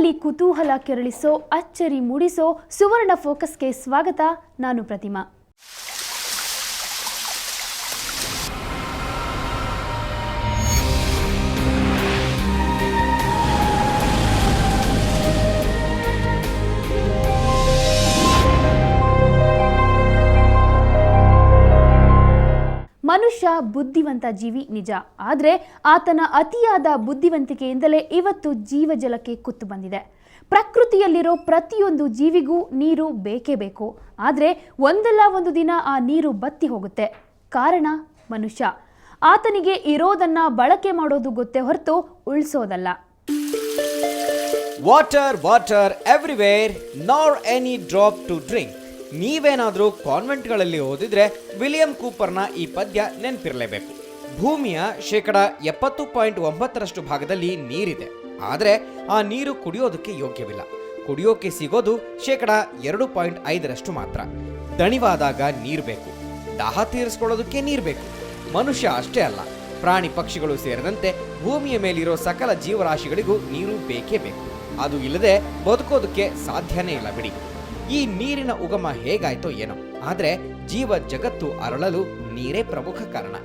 ನಿಮ್ಮಲ್ಲಿ ಕುತೂಹಲ ಕೆರಳಿಸೋ, ಅಚ್ಚರಿ ಮೂಡಿಸೋ ಸುವರ್ಣ ಫೋಕಸ್ಗೆ ಸ್ವಾಗತ. ನಾನು ಪ್ರತಿಮಾ. ಮನುಷ್ಯ ಬುದ್ಧಿವಂತ ಜೀವಿ ನಿಜ, ಆದರೆ ಆತನ ಅತಿಯಾದ ಬುದ್ಧಿವಂತಿಕೆಯಿಂದಲೇ ಇವತ್ತು ಜೀವಜಲಕ್ಕೆ ಕುತ್ತು ಬಂದಿದೆ. ಪ್ರಕೃತಿಯಲ್ಲಿರೋ ಪ್ರತಿಯೊಂದು ಜೀವಿಗೂ ನೀರು ಬೇಕೇ ಬೇಕು. ಆದರೆ ಒಂದಲ್ಲ ಒಂದು ದಿನ ಆ ನೀರು ಬತ್ತಿ ಹೋಗುತ್ತೆ. ಕಾರಣ ಮನುಷ್ಯ. ಆತನಿಗೆ ಇರೋದನ್ನ ಬಳಕೆ ಮಾಡೋದು ಗೊತ್ತೇ ಹೊರತು ಉಳಿಸೋದಲ್ಲ. ವಾಟರ್ ವಾಟರ್ ಎವ್ರಿವೇರ್, ನಾರ್ ಎನಿ ಡ್ರಾಪ್ ಟು ಡ್ರಿಂಕ್. ನೀವೇನಾದರೂ ಕಾನ್ವೆಂಟ್ಗಳಲ್ಲಿ ಓದಿದ್ರೆ ವಿಲಿಯಂ ಕೂಪರ್ನ ಈ ಪದ್ಯ ನೆನಪಿರಲೇಬೇಕು. ಭೂಮಿಯ 70.9% ಭಾಗದಲ್ಲಿ ನೀರಿದೆ, ಆದರೆ ಆ ನೀರು ಕುಡಿಯೋದಕ್ಕೆ ಯೋಗ್ಯವಿಲ್ಲ. ಕುಡಿಯೋಕೆ ಸಿಗೋದು 2.5% ಮಾತ್ರ. ದಣಿವಾದಾಗ ನೀರು ಬೇಕು, ದಾಹ ತೀರಿಸ್ಕೊಳ್ಳೋದಕ್ಕೆ ನೀರು ಬೇಕು. ಮನುಷ್ಯ ಅಷ್ಟೇ ಅಲ್ಲ, ಪ್ರಾಣಿ ಪಕ್ಷಿಗಳು ಸೇರಿದಂತೆ ಭೂಮಿಯ ಮೇಲಿರೋ ಸಕಲ ಜೀವರಾಶಿಗಳಿಗೂ ನೀರು ಬೇಕೇ ಬೇಕು. ಅದು ಇಲ್ಲದೆ ಬದುಕೋದಕ್ಕೆ ಸಾಧ್ಯನೇ ಇಲ್ಲ ಬಿಡಿ. ಈ ನೀರಿನ ಉಗಮ ಹೇಗಾಯ್ತೋ ಏನೋ, ಆದರೆ ಜೀವ ಜಗತ್ತು ಅರಳಲು ನೀರೇ ಪ್ರಮುಖ ಕಾರಣ.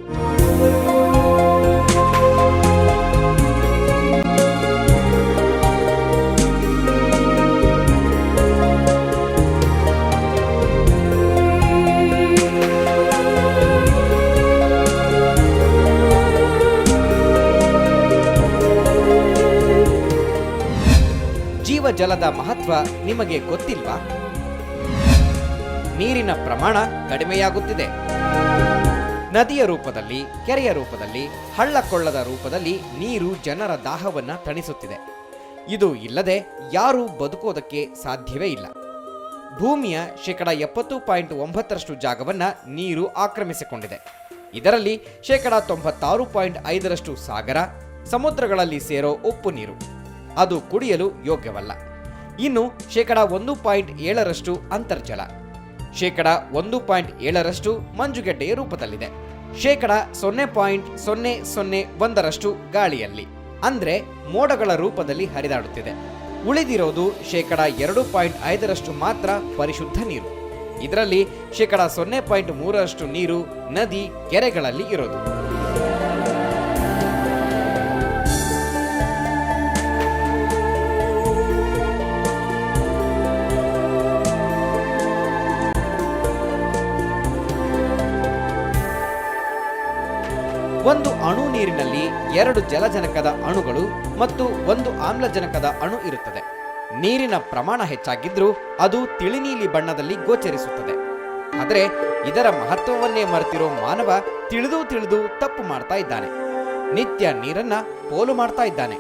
ಜೀವಜಲದ ಮಹತ್ವ ನಿಮಗೆ ಗೊತ್ತಿಲ್ವಾ? ನೀರಿನ ಪ್ರಮಾಣ ಕಡಿಮೆಯಾಗುತ್ತಿದೆ. ನದಿಯ ರೂಪದಲ್ಲಿ, ಕೆರೆಯ ರೂಪದಲ್ಲಿ, ಹಳ್ಳಕೊಳ್ಳದ ರೂಪದಲ್ಲಿ ನೀರು ಜನರ ದಾಹವನ್ನ ತಣಿಸುತ್ತಿದೆ. ಇದು ಇಲ್ಲದೆ ಯಾರೂ ಬದುಕೋದಕ್ಕೆ ಸಾಧ್ಯವೇ ಇಲ್ಲ. ಭೂಮಿಯ 70.9% ಜಾಗವನ್ನ ನೀರು ಆಕ್ರಮಿಸಿಕೊಂಡಿದೆ. ಇದರಲ್ಲಿ 96.5% ಸಾಗರ, ಸಮುದ್ರಗಳಲ್ಲಿ ಸೇರೋ ಉಪ್ಪು ನೀರು. ಅದು ಕುಡಿಯಲು ಯೋಗ್ಯವಲ್ಲ. ಇನ್ನು 1.7% ಅಂತರ್ಜಲ, 1.7% ಮಂಜುಗೆಡ್ಡೆಯ ರೂಪದಲ್ಲಿದೆ, 0.001% ಗಾಳಿಯಲ್ಲಿ, ಅಂದ್ರೆ ಮೋಡಗಳ ರೂಪದಲ್ಲಿ ಹರಿದಾಡುತ್ತಿದೆ. ಉಳಿದಿರೋದು 2.5% ಮಾತ್ರ ಪರಿಶುದ್ಧ ನೀರು. ಇದರಲ್ಲಿ 0.3% ನೀರು ನದಿ, ಕೆರೆಗಳಲ್ಲಿ ಇರೋದು. ಒಂದು ಅಣು ನೀರಿನಲ್ಲಿ 2 ಜಲಜನಕದ ಅಣುಗಳು ಮತ್ತು 1 ಆಮ್ಲಜನಕದ ಅಣು ಇರುತ್ತದೆ. ನೀರಿನ ಪ್ರಮಾಣ ಹೆಚ್ಚಾಗಿದ್ರೂ ಅದು ತಿಳಿನೀಲಿ ಬಣ್ಣದಲ್ಲಿ ಗೋಚರಿಸುತ್ತದೆ. ಆದರೆ ಇದರ ಮಹತ್ವವನ್ನೇ ಮರೆತಿರೋ ಮಾನವ ತಿಳಿದು ತಪ್ಪು ಮಾಡ್ತಾ ಇದ್ದಾನೆ. ನಿತ್ಯ ನೀರನ್ನ ಪೋಲು ಮಾಡ್ತಾ ಇದ್ದಾನೆ.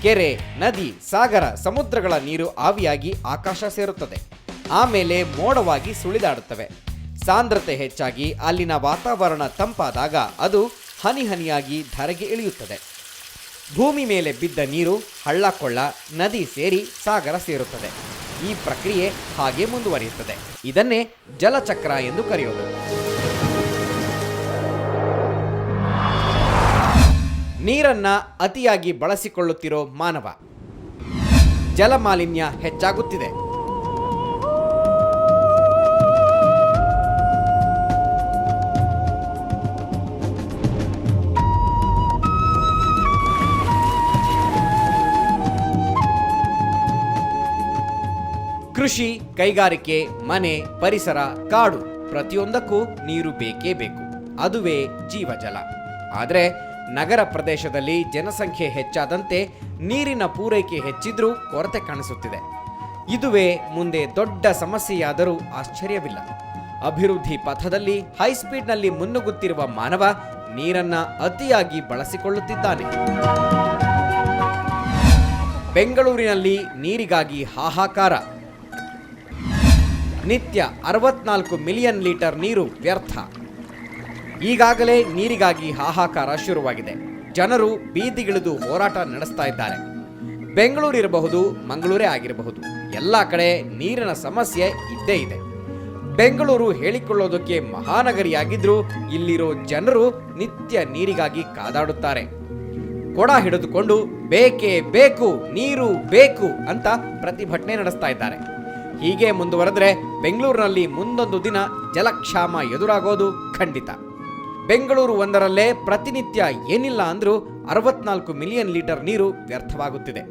ಕೆರೆ, ನದಿ, ಸಾಗರ, ಸಮುದ್ರಗಳ ನೀರು ಆವಿಯಾಗಿ ಆಕಾಶ ಸೇರುತ್ತದೆ. ಆಮೇಲೆ ಮೋಡವಾಗಿ ಸುಳಿದಾಡುತ್ತವೆ. ಸಾಂದ್ರತೆ ಹೆಚ್ಚಾಗಿ ಅಲ್ಲಿನ ವಾತಾವರಣ ತಂಪಾದಾಗ ಅದು ಹನಿ ಹನಿಯಾಗಿ ಧರೆಗೆ ಇಳಿಯುತ್ತದೆ. ಭೂಮಿ ಮೇಲೆ ಬಿದ್ದ ನೀರು ಹಳ್ಳ ಕೊಳ್ಳ, ನದಿ ಸೇರಿ ಸಾಗರ ಸೇರುತ್ತದೆ. ಈ ಪ್ರಕ್ರಿಯೆ ಹಾಗೆ ಮುಂದುವರಿಯುತ್ತದೆ. ಇದನ್ನೇ ಜಲಚಕ್ರ ಎಂದು ಕರೆಯೋದು. ನೀರನ್ನ ಅತಿಯಾಗಿ ಬಳಸಿಕೊಳ್ಳುತ್ತಿರೋ ಮಾನವ. ಜಲಮಾಲಿನ್ಯ ಹೆಚ್ಚಾಗುತ್ತಿದೆ. ಕೃಷಿ, ಕೈಗಾರಿಕೆ, ಮನೆ, ಪರಿಸರ, ಕಾಡು ಪ್ರತಿಯೊಂದಕ್ಕೂ ನೀರು ಬೇಕೇ ಬೇಕು. ಅದುವೇ ಜೀವಜಲ. ಆದರೆ ನಗರ ಪ್ರದೇಶದಲ್ಲಿ ಜನಸಂಖ್ಯೆ ಹೆಚ್ಚಾದಂತೆ ನೀರಿನ ಪೂರೈಕೆ ಹೆಚ್ಚಿದ್ರೂ ಕೊರತೆ ಕಾಣಿಸುತ್ತಿದೆ. ಇದುವೇ ಮುಂದೆ ದೊಡ್ಡ ಸಮಸ್ಯೆಯಾದರೂ ಆಶ್ಚರ್ಯವಿಲ್ಲ. ಅಭಿವೃದ್ಧಿ ಪಥದಲ್ಲಿ ಹೈಸ್ಪೀಡ್ನಲ್ಲಿ ಮುನ್ನುಗ್ಗುತ್ತಿರುವ ಮಾನವ ನೀರನ್ನ ಅತಿಯಾಗಿ ಬಳಸಿಕೊಳ್ಳುತ್ತಿದ್ದಾನೆ. ಬೆಂಗಳೂರಿನಲ್ಲಿ ನೀರಿಗಾಗಿ ಹಾಹಾಕಾರ. ನಿತ್ಯ 64 ಮಿಲಿಯನ್ ಲೀಟರ್ ನೀರು ವ್ಯರ್ಥ. ಈಗಾಗಲೇ ನೀರಿಗಾಗಿ ಹಾಹಾಕಾರ ಶುರುವಾಗಿದೆ. ಜನರು ಬೀದಿಗಿಳಿದು ಹೋರಾಟ ನಡೆಸ್ತಾ ಇದ್ದಾರೆ. ಬೆಂಗಳೂರಿರಬಹುದು, ಮಂಗಳೂರೇ ಆಗಿರಬಹುದು, ಎಲ್ಲ ಕಡೆ ನೀರಿನ ಸಮಸ್ಯೆ ಇದ್ದೇ ಇದೆ. ಬೆಂಗಳೂರು ಹೇಳಿಕೊಳ್ಳೋದಕ್ಕೆ ಮಹಾನಗರಿಯಾಗಿದ್ರೂ ಇಲ್ಲಿರೋ ಜನರು ನಿತ್ಯ ನೀರಿಗಾಗಿ ಕಾದಾಡುತ್ತಾರೆ. ಕೊಡ ಹಿಡಿದುಕೊಂಡು ಬೇಕೇ ಬೇಕು, ನೀರು ಬೇಕು ಅಂತ ಪ್ರತಿಭಟನೆ ನಡೆಸ್ತಾ ಇದ್ದಾರೆ. ಹೀಗೆ ಮುಂದುವರೆದ್ರೆ ಬೆಂಗಳೂರಿನಲ್ಲಿ ಮುಂದೊಂದು ದಿನ ಜಲಕ್ಷಾಮ ಎದುರಾಗೋದು ಖಂಡಿತ. ಬೆಂಗಳೂರು ಒಂದರಲ್ಲೇ ಪ್ರತಿನಿತ್ಯ ಏನಿಲ್ಲ ಅಂದ್ರೂ 64 ಮಿಲಿಯನ್ ಲೀಟರ್ ನೀರು ವ್ಯರ್ಥವಾಗುತ್ತಿದೆ.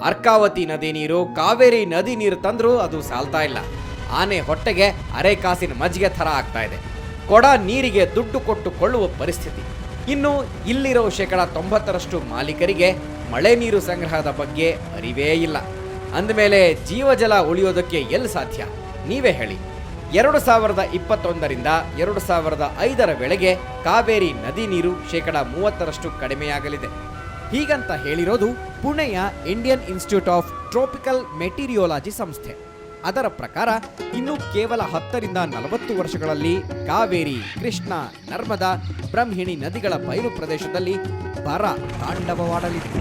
ಅರ್ಕಾವತಿ ನದಿ ನೀರು, ಕಾವೇರಿ ನದಿ ನೀರು ತಂದ್ರೂ ಅದು ಸಾಲ್ತಾ ಇಲ್ಲ. ಆನೆ ಹೊಟ್ಟೆಗೆ ಅರೆಕಾಸಿನ ಮಜ್ಜಿಗೆ ಥರ ಆಗ್ತಾ ಇದೆ. ಕೊಡ ನೀರಿಗೆ ದುಡ್ಡು ಕೊಟ್ಟು ಕೊಳ್ಳುವ ಪರಿಸ್ಥಿತಿ. ಇನ್ನು ಇಲ್ಲಿರೋ 90% ಮಾಲೀಕರಿಗೆ ಮಳೆ ನೀರು ಸಂಗ್ರಹದ ಬಗ್ಗೆ ಅರಿವೇ ಇಲ್ಲ. ಅಂದಮೇಲೆ ಜೀವಜಲ ಉಳಿಯೋದಕ್ಕೆ ಎಲ್ಲಿ ಸಾಧ್ಯ? ನೀವೇ ಹೇಳಿ. 2021ರಿಂದ 2005 ವೇಳೆಗೆ ಕಾವೇರಿ ನದಿ ನೀರು 30% ಕಡಿಮೆಯಾಗಲಿದೆ. ಹೀಗಂತ ಹೇಳಿರೋದು ಪುಣೆಯ ಇಂಡಿಯನ್ ಇನ್ಸ್ಟಿಟ್ಯೂಟ್ ಆಫ್ ಟ್ರೋಪಿಕಲ್ ಮೆಟೀರಿಯಾಲಜಿ ಸಂಸ್ಥೆ. ಅದರ ಪ್ರಕಾರ ಇನ್ನು ಕೇವಲ 10ರಿಂದ 40 ವರ್ಷಗಳಲ್ಲಿ ಕಾವೇರಿ, ಕೃಷ್ಣ, ನರ್ಮದಾ, ಬ್ರಹ್ಮಿಣಿ ನದಿಗಳ ಬಯಲು ಪ್ರದೇಶದಲ್ಲಿ ಬರ ತಾಂಡವವಾಡಲಿದೆ.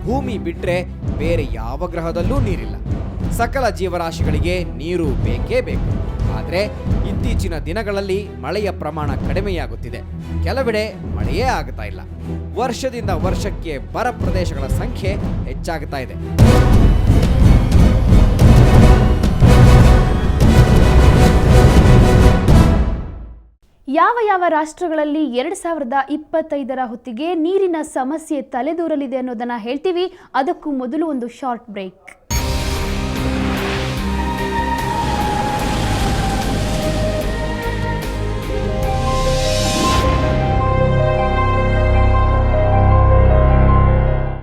ಭೂಮಿ ಬಿಟ್ರೆ ಬೇರೆ ಯಾವ ಗ್ರಹದಲ್ಲೂ ನೀರಿಲ್ಲ. ಸಕಲ ಜೀವರಾಶಿಗಳಿಗೆ ನೀರು ಬೇಕೇ ಬೇಕು. ಆದರೆ ಇತ್ತೀಚಿನ ದಿನಗಳಲ್ಲಿ ಮಳೆಯ ಪ್ರಮಾಣ ಕಡಿಮೆಯಾಗುತ್ತಿದೆ. ಕೆಲವೆಡೆ ಮಳೆಯೇ ಆಗ್ತಾ ಇಲ್ಲ. ವರ್ಷದಿಂದ ವರ್ಷಕ್ಕೆ ಬರ ಪ್ರದೇಶಗಳ ಸಂಖ್ಯೆ ಹೆಚ್ಚಾಗ್ತಾ ಇದೆ. ಯಾವ ಯಾವ ರಾಷ್ಟ್ರಗಳಲ್ಲಿ 2025 ಹೊತ್ತಿಗೆ ನೀರಿನ ಸಮಸ್ಯೆ ತಲೆದೂರಲಿದೆ ಅನ್ನೋದನ್ನ ಹೇಳ್ತೀವಿ. ಅದಕ್ಕೂ ಮೊದಲು ಒಂದು ಶಾರ್ಟ್ ಬ್ರೇಕ್.